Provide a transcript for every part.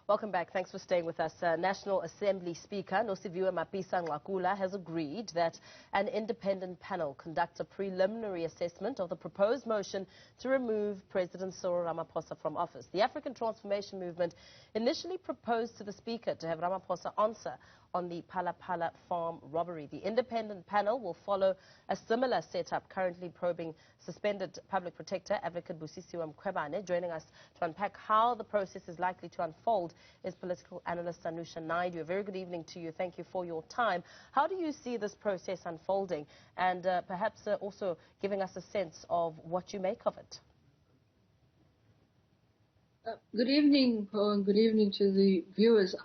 Welcome back. Thanks for staying with us. National Assembly Speaker Nosiviwe Mapisa-Nqakula has agreed that an independent panel conducts a preliminary assessment of the proposed motion to remove President Cyril Ramaphosa from office. The African Transformation Movement initially proposed to the Speaker to have Ramaphosa answer on the Phala farm robbery. The independent panel will follow a similar setup, currently probing suspended public protector Advocate Nosiviwe Mapisa-Nqakula. Joining us to unpack how the process is likely to unfold is political analyst Sanusha Naidu. A very good evening to you. Thank you for your time. How do you see this process unfolding, and perhaps also giving us a sense of what you make of it? Good evening, Paul, and good evening to the viewers.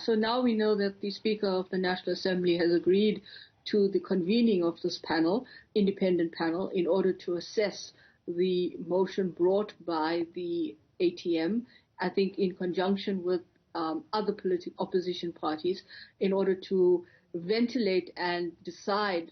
So now we know that the Speaker of the National Assembly has agreed to the convening of this panel, independent panel, in order to assess the motion brought by the ATM, I think in conjunction with other opposition parties, in order to ventilate and decide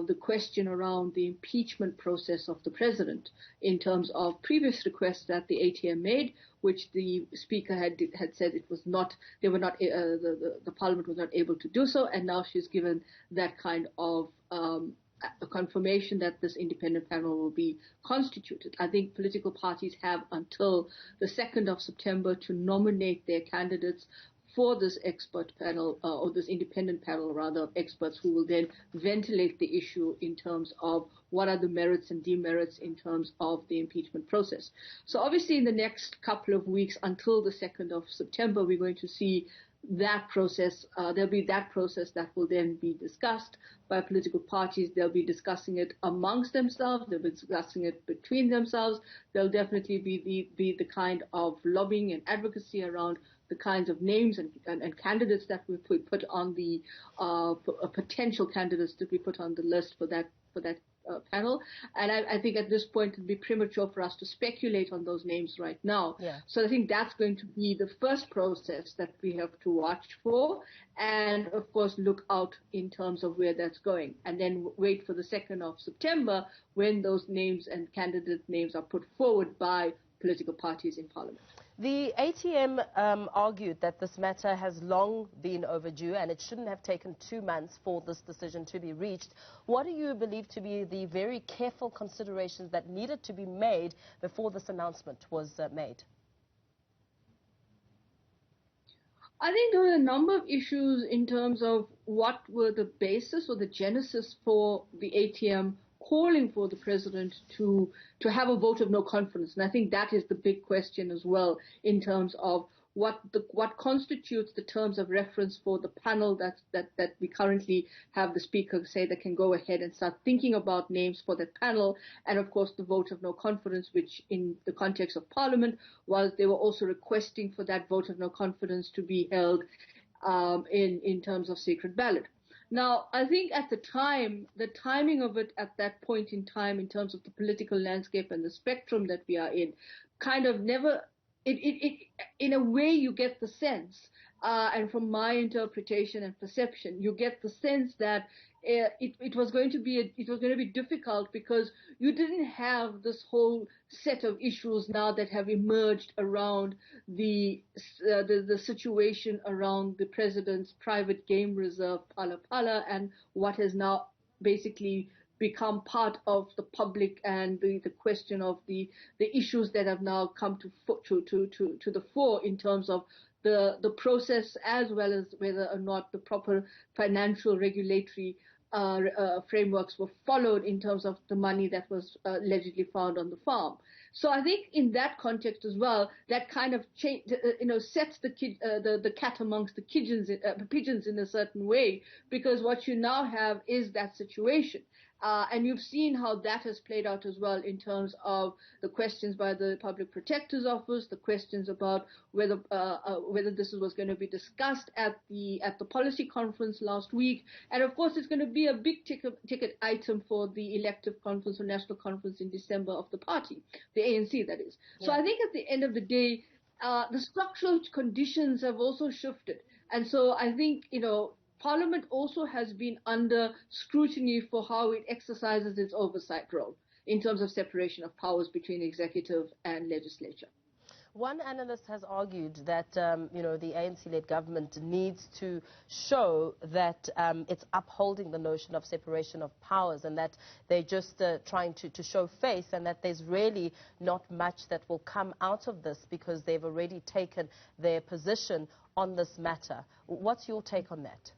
the question around the impeachment process of the president in terms of previous requests that the ATM made, which the Speaker had said it was not, they were not, the Parliament was not able to do so, and now she's given that kind of a confirmation that this independent panel will be constituted. I think political parties have until the 2nd of September to nominate their candidates for this expert panel, or this independent panel rather, of experts who will then ventilate the issue in terms of what are the merits and demerits in terms of the impeachment process. So obviously in the next couple of weeks until the 2nd of September, we're going to see that process. There'll be that process that will then be discussed by political parties. They'll be discussing it amongst themselves. They'll be discussing it between themselves. There'll definitely be the kind of lobbying and advocacy around the kinds of names and candidates that we put on the potential candidates that we put on the list for that panel. And I think at this point it would be premature for us to speculate on those names right now. Yeah. So I think that's going to be the first process that we have to watch for, and of course look out in terms of where that's going, and then wait for the 2nd of September when those names and candidate names are put forward by political parties in Parliament. The ATM argued that this matter has long been overdue and it shouldn't have taken 2 months for this decision to be reached. What do you believe to be the very careful considerations that needed to be made before this announcement was made? I think there were a number of issues in terms of what were the basis or the genesis for the ATM calling for the president to have a vote of no confidence. And I think that is the big question as well in terms of what constitutes the terms of reference for the panel that we currently have the Speaker say that can go ahead and start thinking about names for that panel, and of course the vote of no confidence, which in the context of Parliament was they were also requesting for that vote of no confidence to be held in terms of secret ballot. Now, I think at the time, the timing of it at that point in time in terms of the political landscape and the spectrum that we are in, kind of never, in a way you get the sense, and from my interpretation and perception, you get the sense that it was going to be difficult because you didn't have this whole set of issues now that have emerged around the situation around the president's private game reserve, Phala, and what has now basically become part of the public, and the question of the issues that have now come to the fore in terms of the process, as well as whether or not the proper financial regulatory frameworks were followed in terms of the money that was allegedly found on the farm. So I think in that context as well, that kind of sets the cat amongst the pigeons in a certain way, because what you now have is that situation. And you've seen how that has played out as well in terms of the questions by the Public Protector's Office, the questions about whether this was going to be discussed at the policy conference last week, and of course it's going to be a big ticket item for the elective conference or national conference in December of the party, the ANC that is. Yeah. So I think at the end of the day, the structural conditions have also shifted, and so I think Parliament also has been under scrutiny for how it exercises its oversight role in terms of separation of powers between executive and legislature. One analyst has argued that, you know, the ANC-led government needs to show that it's upholding the notion of separation of powers, and that they're just trying to show face, and that there's really not much that will come out of this because they've already taken their position on this matter. What's your take on that?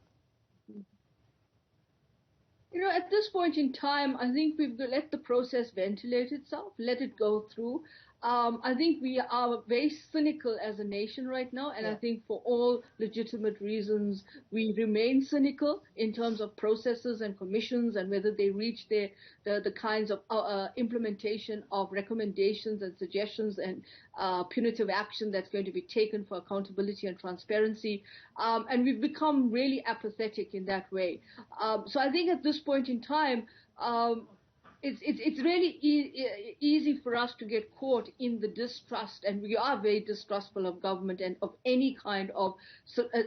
You know, at this point in time, I think we've let the process ventilate itself, let it go through. I think we are very cynical as a nation right now, and I think for all legitimate reasons, we remain cynical in terms of processes and commissions and whether they reach the kinds of implementation of recommendations and suggestions and punitive action that's going to be taken for accountability and transparency. And we've become really apathetic in that way. So I think at this point in time, it's really easy for us to get caught in the distrust, and we are very distrustful of government and of any kind of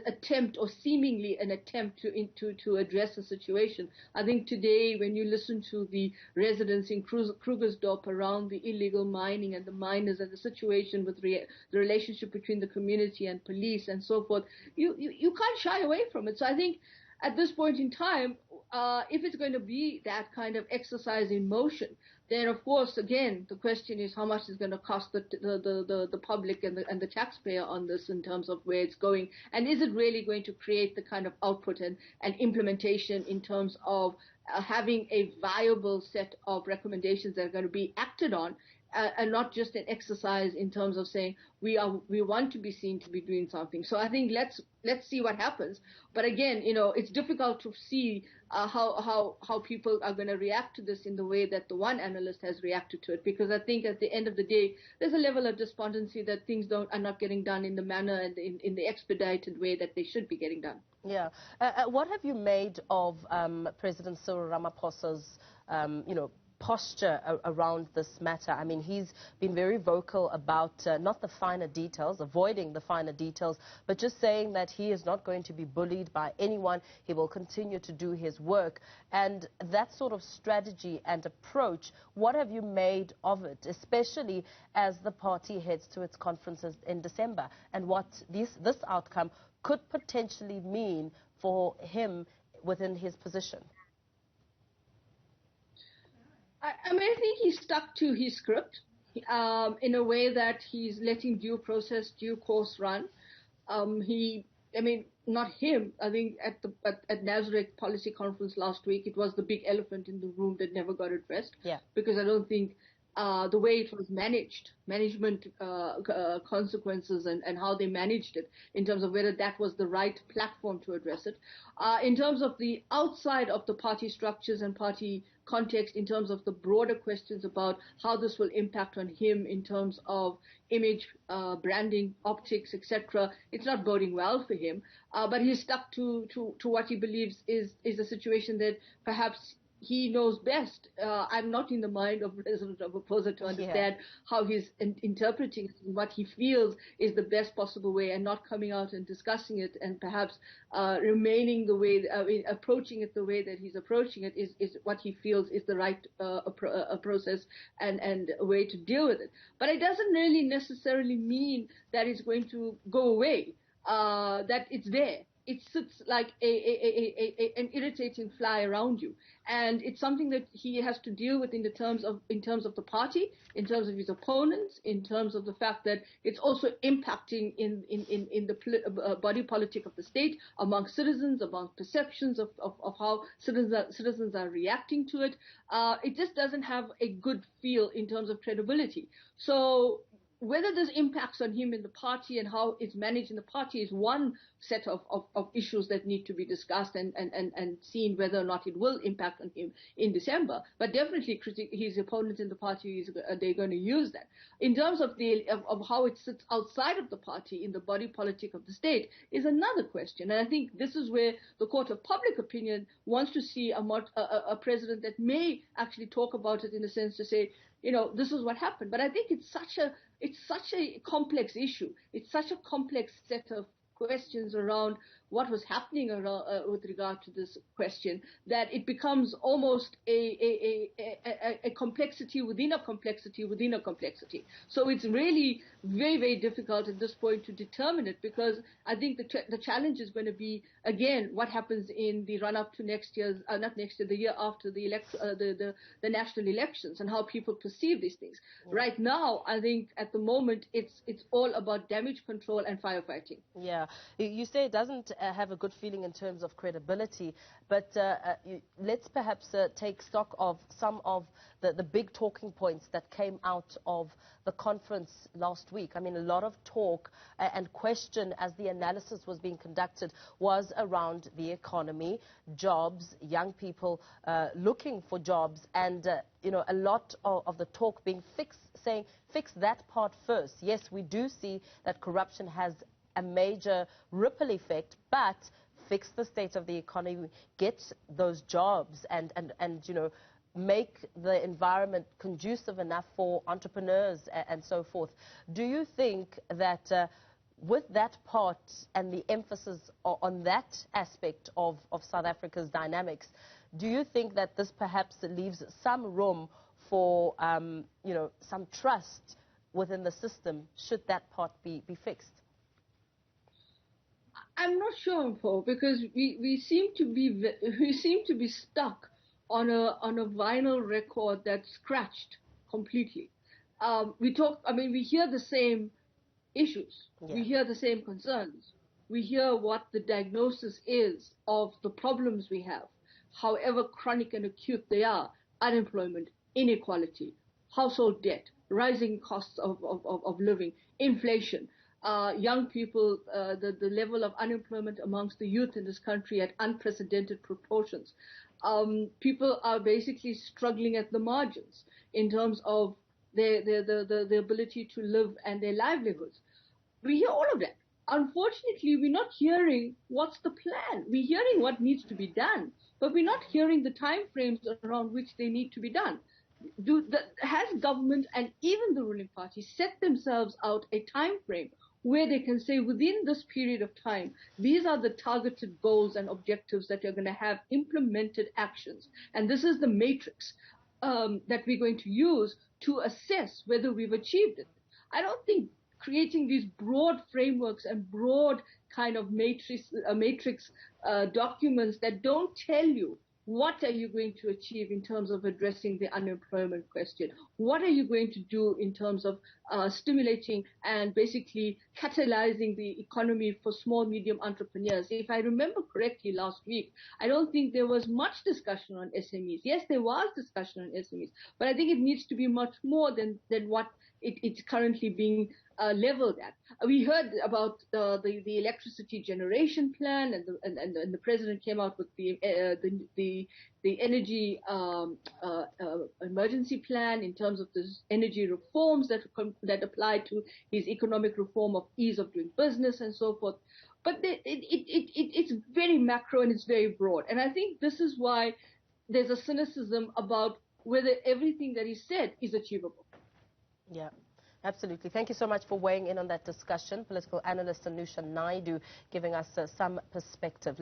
attempt or seemingly an attempt to address the situation. I think today, when you listen to the residents in Krugersdorp around the illegal mining and the miners and the situation with the relationship between the community and police and so forth, you can't shy away from it. So I think at this point in time, if it's going to be that kind of exercise in motion, then of course, again, the question is how much is going to cost the public and the taxpayer on this in terms of where it's going, and is it really going to create the kind of output and implementation in terms of having a viable set of recommendations that are going to be acted on, and not just an exercise in terms of saying we want to be seen to be doing something. So I think let's see what happens. But again, you know, it's difficult to see how people are going to react to this in the way that the one analyst has reacted to it, because I think at the end of the day, there's a level of despondency that things are not getting done in the manner and in the expedited way that they should be getting done. Yeah. What have you made of President Cyril Ramaphosa's, you know, posture around this matter? I mean, he's been very vocal about not the finer details, avoiding the finer details, but just saying that he is not going to be bullied by anyone. He will continue to do his work. And that sort of strategy and approach, what have you made of it, especially as the party heads to its conferences in December, and what this outcome could potentially mean for him within his position? I mean, I think he stuck to his script in a way that he's letting due process, due course run. I mean, not him. I think at Newzroom policy conference last week, it was the big elephant in the room that never got addressed. Yeah. Because I don't think the way it was management consequences and how they managed it in terms of whether that was the right platform to address it. In terms of the outside of the party structures and party context, in terms of the broader questions about how this will impact on him in terms of image, branding, optics, etc., it's not boding well for him. But he's stuck to what he believes is a situation that perhaps he knows best. I'm not in the mind of President Ramaphosa to understand how he's interpreting it and what he feels is the best possible way, and not coming out and discussing it, and perhaps remaining the way, approaching it the way that he's approaching it is what he feels is the right process and a way to deal with it. But it doesn't really necessarily mean that it's going to go away, that it's there. It sits like an irritating fly around you, and it's something that he has to deal with in terms of the party, in terms of his opponents, in terms of the fact that it's also impacting in the body politic of the state, among citizens, among perceptions of how citizens are reacting to it. It just doesn't have a good feel in terms of credibility. So whether there's impacts on him in the party and how it's managed in the party is one set of issues that need to be discussed and seen whether or not it will impact on him in December. But definitely his opponents in the party, they're going to use that. In terms of how it sits outside of the party in the body politic of the state is another question. And I think this is where the court of public opinion wants to see a president that may actually talk about it in a sense to say, you know, this is what happened. But I think it's such a complex issue. It's such a complex set of questions around what was happening around, with regard to this question, that it becomes almost a complexity within a complexity within a complexity. So it's really very, very difficult at this point to determine it, because I think the challenge is going to be, again, what happens in the run-up to next year's, not next year, the year after the national elections, and how people perceive these things. Yeah. Right now, I think at the moment, it's all about damage control and firefighting. Yeah. You say it doesn't have a good feeling in terms of credibility, but let's perhaps take stock of some of the big talking points that came out of the conference last week. I mean, a lot of talk and question as the analysis was being conducted was around the economy, jobs, young people looking for jobs, and you know, a lot of the talk being saying fix that part first. Yes, we do see that corruption has a major ripple effect, but fix the state of the economy, get those jobs, and you know, make the environment conducive enough for entrepreneurs and so forth. Do you think that with that part and the emphasis on that aspect of South Africa's dynamics, do you think that this perhaps leaves some room for you know, some trust within the system, should that part be fixed? I'm not sure, Paul, because we seem to be stuck on a vinyl record that's scratched completely. We hear the same issues. Yeah. We hear the same concerns. We hear what the diagnosis is of the problems we have, however chronic and acute they are: unemployment, inequality, household debt, rising costs of living, inflation. Young people, the level of unemployment amongst the youth in this country at unprecedented proportions. People are basically struggling at the margins in terms of the ability to live and their livelihoods. We hear all of that. Unfortunately, we're not hearing what's the plan. We're hearing what needs to be done, but we're not hearing the time frames around which they need to be done. Has government and even the ruling party set themselves out a time frame where they can say, within this period of time, these are the targeted goals and objectives that you're going to have implemented actions, and this is the matrix that we're going to use to assess whether we've achieved it? I don't think creating these broad frameworks and broad kind of matrix documents that don't tell you what are you going to achieve in terms of addressing the unemployment question? What are you going to do in terms of stimulating and basically catalyzing the economy for small, medium entrepreneurs? If I remember correctly last week, I don't think there was much discussion on SMEs. Yes, there was discussion on SMEs, but I think it needs to be much more than what it's currently being leveled at. We heard about the electricity generation plan, and the president came out with the energy emergency plan in terms of the energy reforms that apply to his economic reform of ease of doing business and so forth. But it's very macro and it's very broad, and I think this is why there's a cynicism about whether everything that he said is achievable. Yeah. Absolutely. Thank you so much for weighing in on that discussion. Political analyst Sanusha Naidu giving us some perspective.